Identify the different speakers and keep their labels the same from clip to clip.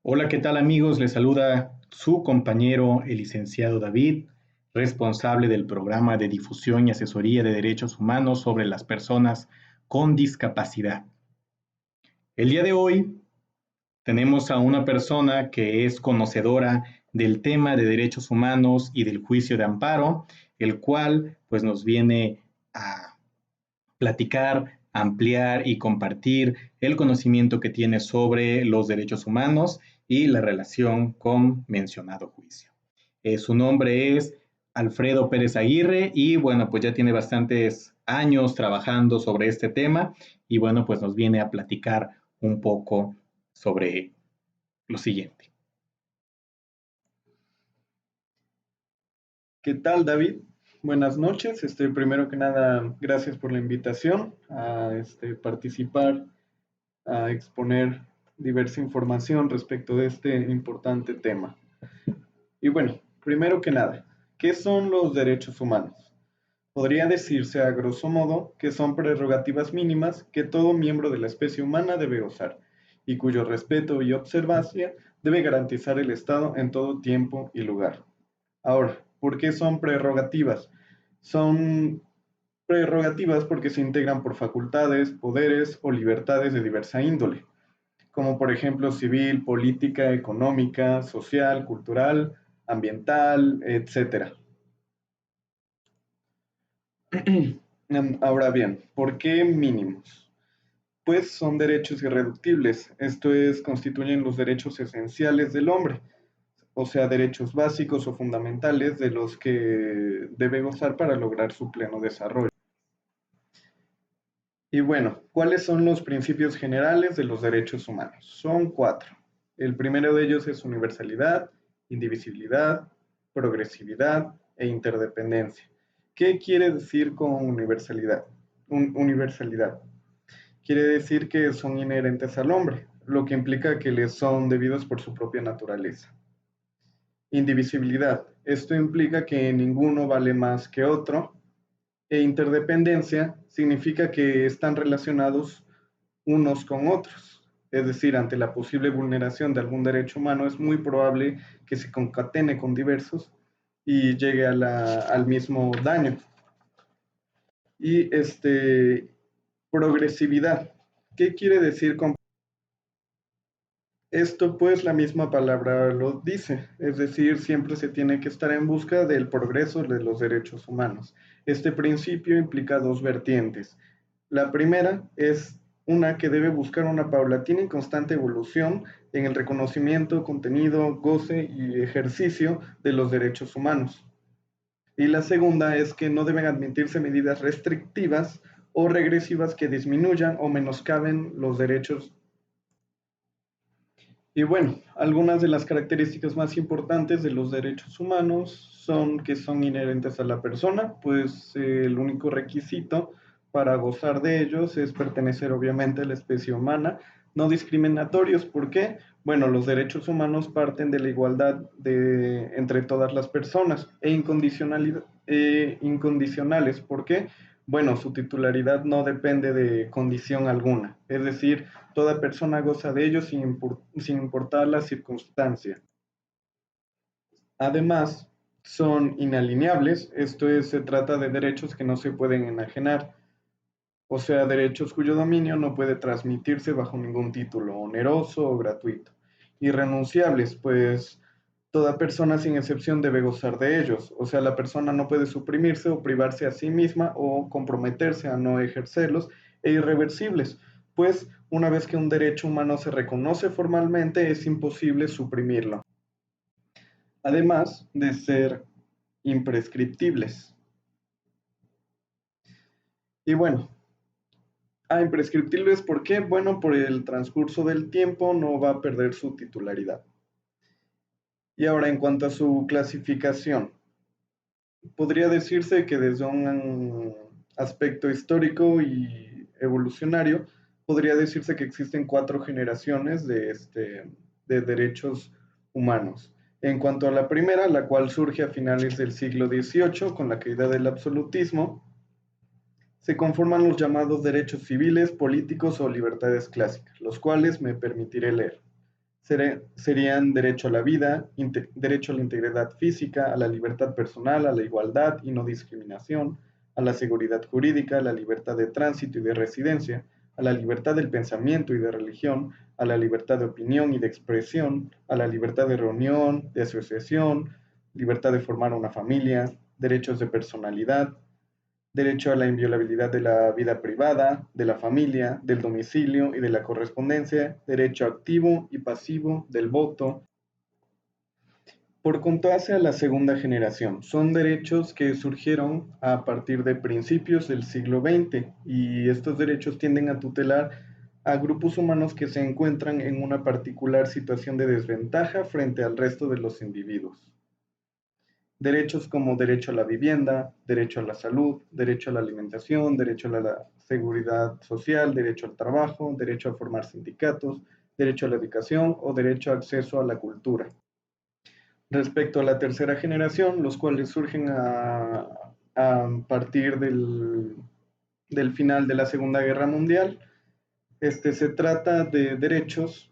Speaker 1: Hola, ¿qué tal amigos? Les saluda su compañero, el licenciado David, responsable del programa de difusión y asesoría de derechos humanos sobre las personas con discapacidad. El día de hoy tenemos a una persona que es conocedora del tema de derechos humanos y del juicio de amparo, el cual pues nos viene a platicar, ampliar y compartir el conocimiento que tiene sobre los derechos humanos y la relación con mencionado juicio. Su nombre es Alfredo Pérez Aguirre y bueno, pues ya tiene bastantes años trabajando sobre este tema y bueno, pues nos viene a platicar un poco sobre lo siguiente.
Speaker 2: ¿Qué tal, David? Buenas noches. Primero que nada, gracias por la invitación a participar, a exponer diversa información respecto de este importante tema. Y bueno, primero que nada, ¿qué son los derechos humanos? Podría decirse a grosso modo que son prerrogativas mínimas que todo miembro de la especie humana debe gozar y cuyo respeto y observancia debe garantizar el Estado en todo tiempo y lugar. Ahora, ¿por qué son prerrogativas? Son prerrogativas porque se integran por facultades, poderes o libertades de diversa índole, como por ejemplo civil, política, económica, social, cultural, ambiental, etcétera. Ahora bien, ¿por qué mínimos? Pues son derechos irreductibles, esto es, constituyen los derechos esenciales del hombre, o sea, derechos básicos o fundamentales de los que debe gozar para lograr su pleno desarrollo. Y bueno, ¿cuáles son los principios generales de los derechos humanos? Son cuatro. El primero de ellos es universalidad, indivisibilidad, progresividad e interdependencia. ¿Qué quiere decir con universalidad? Universalidad. Quiere decir que son inherentes al hombre, lo que implica que les son debidos por su propia naturaleza. Indivisibilidad. Esto implica que ninguno vale más que otro. E interdependencia significa que están relacionados unos con otros. Es decir, ante la posible vulneración de algún derecho humano es muy probable que se concatene con diversos y llegue al mismo daño. Y progresividad. ¿Qué quiere decir con esto? Pues la misma palabra lo dice, es decir, siempre se tiene que estar en busca del progreso de los derechos humanos. Este principio implica dos vertientes. La primera es una que debe buscar una paulatina y constante evolución en el reconocimiento, contenido, goce y ejercicio de los derechos humanos. Y la segunda es que no deben admitirse medidas restrictivas o regresivas que disminuyan o menoscaben los derechos. Y bueno, algunas de las características más importantes de los derechos humanos son que son inherentes a la persona, pues el único requisito para gozar de ellos es pertenecer obviamente a la especie humana, no discriminatorios. ¿Por qué? Bueno, los derechos humanos parten de la igualdad entre todas las personas incondicionales. ¿Por qué? Bueno, su titularidad no depende de condición alguna, es decir, toda persona goza de ellos sin importar la circunstancia. Además, son inalineables, esto es, se trata de derechos que no se pueden enajenar, o sea, derechos cuyo dominio no puede transmitirse bajo ningún título oneroso o gratuito. Irrenunciables, pues toda persona sin excepción debe gozar de ellos, o sea, la persona no puede suprimirse o privarse a sí misma o comprometerse a no ejercerlos. E irreversibles, pues una vez que un derecho humano se reconoce formalmente es imposible suprimirlo, además de ser imprescriptibles. Y bueno, imprescriptibles, ¿por qué? Bueno, por el transcurso del tiempo no va a perder su titularidad. Y ahora, en cuanto a su clasificación, podría decirse que desde un aspecto histórico y evolucionario, podría decirse que existen cuatro generaciones de derechos humanos. En cuanto a la primera, la cual surge a finales del siglo XVIII con la caída del absolutismo, se conforman los llamados derechos civiles, políticos o libertades clásicas, los cuales me permitiré leer. serían derecho a la vida, derecho a la integridad física, a la libertad personal, a la igualdad y no discriminación, a la seguridad jurídica, a la libertad de tránsito y de residencia, a la libertad del pensamiento y de religión, a la libertad de opinión y de expresión, a la libertad de reunión, de asociación, libertad de formar una familia, derechos de personalidad, derecho a la inviolabilidad de la vida privada, de la familia, del domicilio y de la correspondencia, derecho activo y pasivo del voto. Por contraste a la segunda generación, son derechos que surgieron a partir de principios del siglo XX y estos derechos tienden a tutelar a grupos humanos que se encuentran en una particular situación de desventaja frente al resto de los individuos. Derechos como derecho a la vivienda, derecho a la salud, derecho a la alimentación, derecho a la seguridad social, derecho al trabajo, derecho a formar sindicatos, derecho a la educación o derecho a acceso a la cultura. Respecto a la tercera generación, los cuales surgen a partir del final de la Segunda Guerra Mundial, se trata de derechos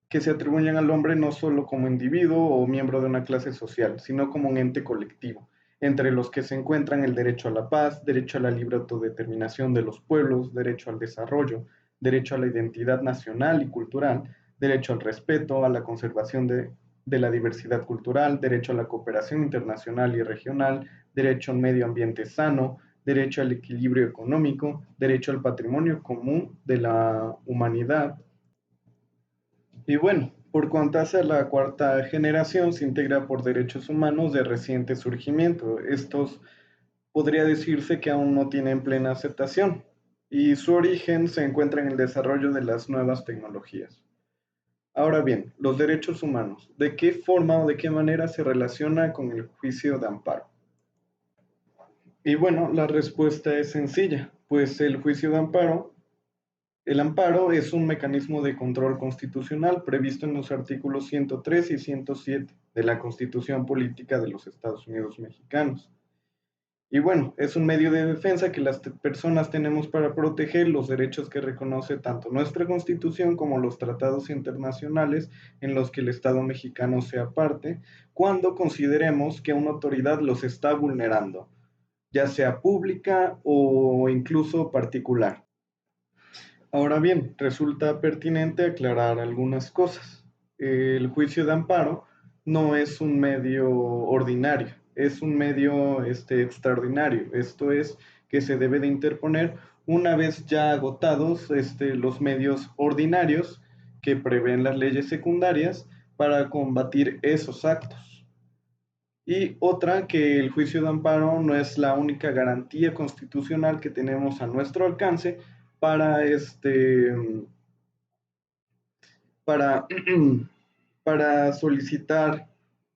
Speaker 2: que se atribuyen al hombre no solo como individuo o miembro de una clase social, sino como un ente colectivo, entre los que se encuentran el derecho a la paz, derecho a la libre autodeterminación de los pueblos, derecho al desarrollo, derecho a la identidad nacional y cultural, derecho al respeto, a la conservación de la diversidad cultural, derecho a la cooperación internacional y regional, derecho a un medio ambiente sano, derecho al equilibrio económico, derecho al patrimonio común de la humanidad. Y bueno, por cuanto hace la cuarta generación, se integra por derechos humanos de reciente surgimiento. Estos podría decirse que aún no tienen plena aceptación y su origen se encuentra en el desarrollo de las nuevas tecnologías. Ahora bien, los derechos humanos, ¿de qué forma o de qué manera se relaciona con el juicio de amparo? Y bueno, la respuesta es sencilla, pues el amparo es un mecanismo de control constitucional previsto en los artículos 103 y 107 de la Constitución Política de los Estados Unidos Mexicanos. Y bueno, es un medio de defensa que las personas tenemos para proteger los derechos que reconoce tanto nuestra Constitución como los tratados internacionales en los que el Estado mexicano sea parte, cuando consideremos que una autoridad los está vulnerando, ya sea pública o incluso particular. Ahora bien, resulta pertinente aclarar algunas cosas. El juicio de amparo no es un medio ordinario, es un medio extraordinario. Esto es que se debe de interponer una vez ya agotados los medios ordinarios que prevén las leyes secundarias para combatir esos actos. Y otra, que el juicio de amparo no es la única garantía constitucional que tenemos a nuestro alcance para, para, para solicitar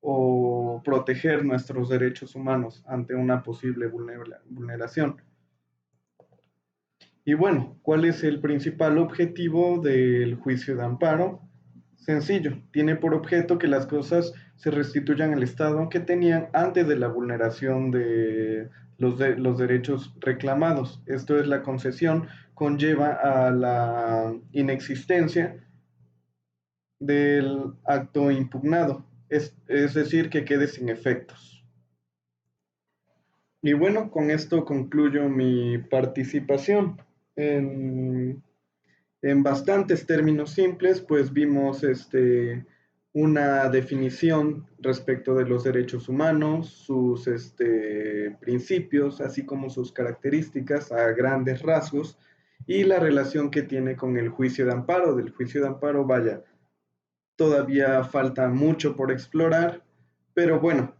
Speaker 2: o proteger nuestros derechos humanos ante una posible vulneración. Y bueno, ¿cuál es el principal objetivo del juicio de amparo? Sencillo, tiene por objeto que las cosas se restituyan al estado que tenían antes de la vulneración de los derechos reclamados. Esto es, la concesión conlleva a la inexistencia del acto impugnado, es decir, que quede sin efectos. Y bueno, con esto concluyo mi participación. En, en bastantes términos simples, pues vimos una definición respecto de los derechos humanos, sus principios, así como sus características a grandes rasgos, y la relación que tiene con el juicio de amparo. Del juicio de amparo, vaya, todavía falta mucho por explorar, pero bueno,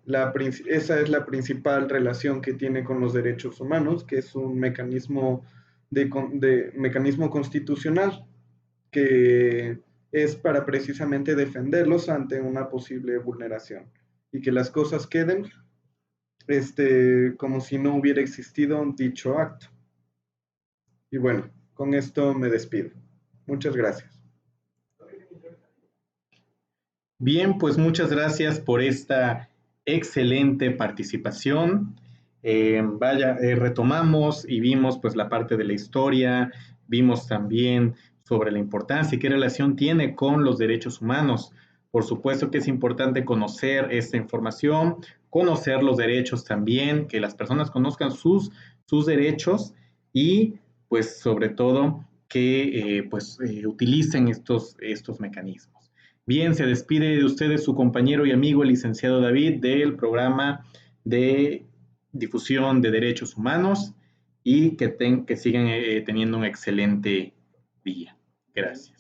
Speaker 2: esa es la principal relación que tiene con los derechos humanos, que es un mecanismo, mecanismo constitucional que es para precisamente defenderlos ante una posible vulneración y que las cosas queden como si no hubiera existido dicho acto. Y bueno, con esto me despido. Muchas gracias.
Speaker 1: Bien, pues muchas gracias por esta excelente participación. Retomamos y vimos pues la parte de la historia, vimos también sobre la importancia y qué relación tiene con los derechos humanos. Por supuesto que es importante conocer esta información, conocer los derechos también, que las personas conozcan sus derechos y pues sobre todo que utilicen estos mecanismos. Bien, se despide de ustedes su compañero y amigo, el licenciado David, del programa de difusión de derechos humanos y que sigan teniendo un excelente día. Gracias.